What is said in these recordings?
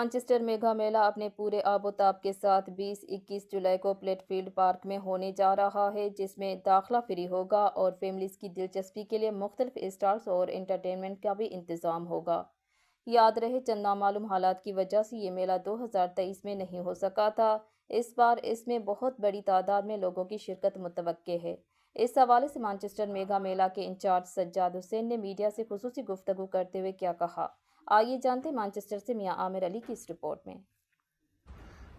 Manchester mega میلہ اپنے پورے آب و تاب کے ساتھ 20-21 جولائی کو پلیٹ فیلڈ پارک میں ہونے جا رہا ہے، جس میں داخلہ فری ہوگا اور فیملیز کی دلچسپی کے لیے مختلف اسٹالز اور انٹرٹینمنٹ کا بھی انتظام ہوگا۔ یاد رہے، چند نامعلوم حالات کی وجہ سے یہ میلہ 2023 میں نہیں ہو سکا تھا۔ اس بار اس میں بہت بڑی تعداد میں لوگوں کی شرکت متوقع ہے۔ اس حوالے سے مانچسٹر میگا میلہ کے انچارج سجاد حسین نے میڈیا سے خصوصی گفتگو کرتے ہوئے کیا کہا، آئیے جانتے ہیں مانچسٹر سے میاں عامر علی کی اس رپورٹ میں۔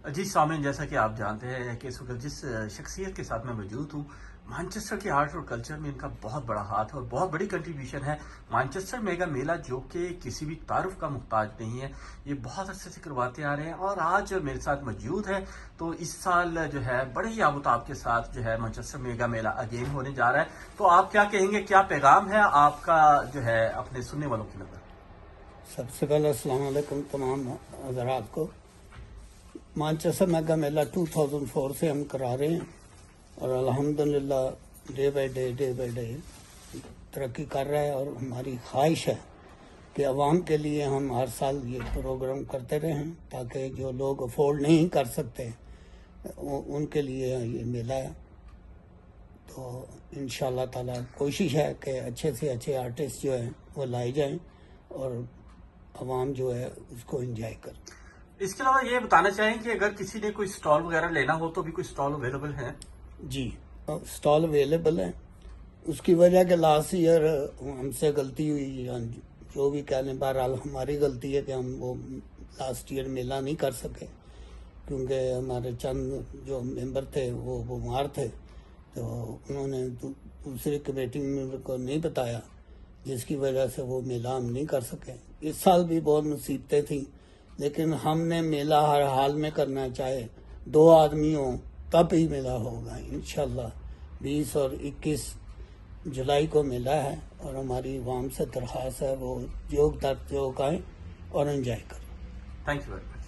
جی سامعین، جیسا کہ آپ جانتے ہیں کہ اس وقت جس شخصیت کے ساتھ میں موجود ہوں، مانچسٹر کے آرٹ اور کلچر میں ان کا بہت بڑا ہاتھ ہے اور بہت بڑی کنٹریبیوشن ہے۔ مانچسٹر میگا میلہ جو کہ کسی بھی تعارف کا محتاج نہیں ہے، یہ بہت عرصے سے کرواتے آ رہے ہیں اور آج میرے ساتھ موجود ہے۔ تو اس سال جو ہے بڑے ہی آب و تاب کے ساتھ جو ہے مانچسٹر میگا میلہ اگین ہونے جا رہا ہے۔ تو آپ کیا کہیں گے، کیا پیغام ہے آپ کا جو ہے اپنے سننے والوں کی نظر؟ سب سے پہلے السلام علیکم تمام حضرات کو۔ مانچسٹر میگا میلہ 2004 سے ہم کرا رہے ہیں اور الحمدللہ ڈے بائی ڈے ترقی کر رہا ہے، اور ہماری خواہش ہے کہ عوام کے لیے ہم ہر سال یہ پروگرام کرتے رہیں تاکہ جو لوگ افورڈ نہیں کر سکتے ان کے لیے یہ میلہ ہے۔ تو انشاءاللہ تعالی کوشش ہے کہ اچھے سے اچھے آرٹسٹ جو ہیں وہ لائے جائیں اور عوام جو ہے اس کو انجوائے کرے۔ اس کے علاوہ یہ بتانا چاہیں کہ اگر کسی نے کوئی سٹال وغیرہ لینا ہو تو بھی کوئی سٹال اویلیبل ہے؟ جی، سٹال اویلیبل ہے۔ اس کی وجہ کہ لاسٹ ایئر ہم سے غلطی ہوئی، جو بھی کہہ لیں، بہرحال ہماری غلطی ہے کہ ہم وہ لاسٹ ایئر میلہ نہیں کر سکے کیونکہ ہمارے چند جو ممبر تھے وہ بیمار تھے، تو انہوں نے دوسرے کمیٹی ممبر کو نہیں بتایا، جس کی وجہ سے وہ میلہ ہم نہیں کر سکے۔ اس سال بھی بہت مصیبتیں تھیں، لیکن ہم نے میلہ ہر حال میں کرنا، چاہے 2 آدمی ہوں تب ہی میلہ ہوگا انشاءاللہ۔ 20 اور 21 جولائی کو میلہ ہے اور ہماری عوام سے درخواست ہے وہ جوگ در جوگ آئیں اور انجوائے کریں۔ Thank you very much.